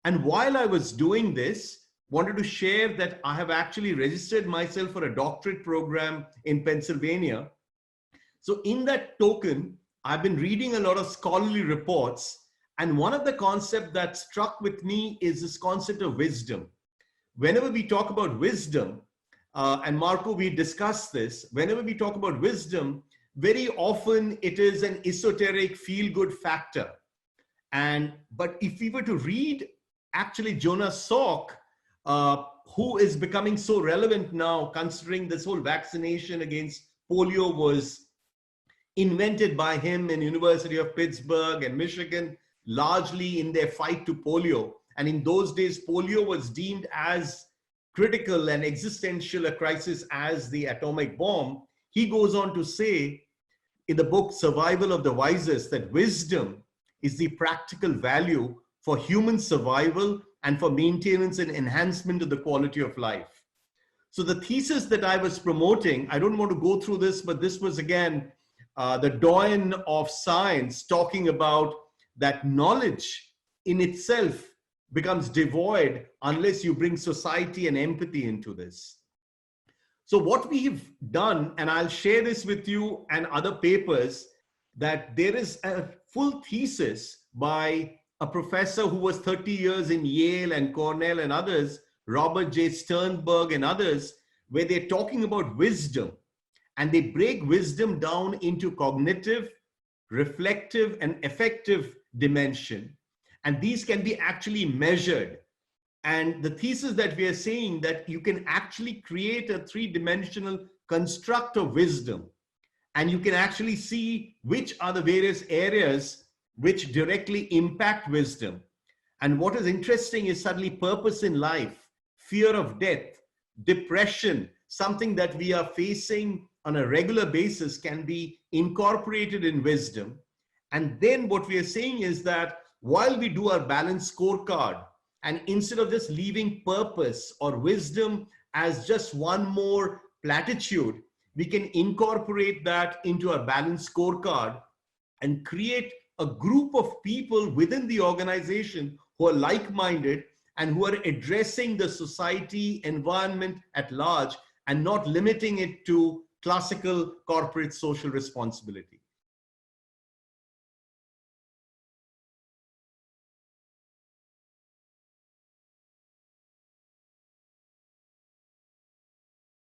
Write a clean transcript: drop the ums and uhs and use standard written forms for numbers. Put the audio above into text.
And while I was doing this, wanted to share that I have actually registered myself for a doctorate program in Pennsylvania. So in that token, I've been reading a lot of scholarly reports. And one of the concepts that struck with me is this concept of wisdom. Whenever we talk about wisdom, and Marco, we discussed this, whenever we talk about wisdom, very often it is an esoteric feel-good factor. But if we were to read actually Jonas Salk, who is becoming so relevant now, considering this whole vaccination against polio was invented by him in University of Pittsburgh and Michigan, largely in their fight to polio. And in those days, polio was deemed as critical and existential a crisis as the atomic bomb. He goes on to say in the book Survival of the Wisest that wisdom is the practical value for human survival and for maintenance and enhancement of the quality of life. So the thesis that I was promoting, I don't want to go through this, but this was again the doyen of science talking about that knowledge in itself becomes devoid unless you bring society and empathy into this. So what we've done, and I'll share this with you and other papers, that there is a full thesis by a professor who was 30 years in Yale and Cornell and others, Robert J. Sternberg and others, where they're talking about wisdom. And they break wisdom down into cognitive, reflective, and affective dimension. And these can be actually measured. And the thesis that we are saying that you can actually create a three-dimensional construct of wisdom. And you can actually see which are the various areas which directly impact wisdom. And what is interesting is suddenly purpose in life, fear of death, depression, something that we are facing on a regular basis can be incorporated in wisdom. And then what we are saying is that while we do our balance scorecard, and instead of just leaving purpose or wisdom as just one more platitude, we can incorporate that into our balance scorecard and create a group of people within the organization who are like-minded and who are addressing the society environment at large and not limiting it to classical corporate social responsibility.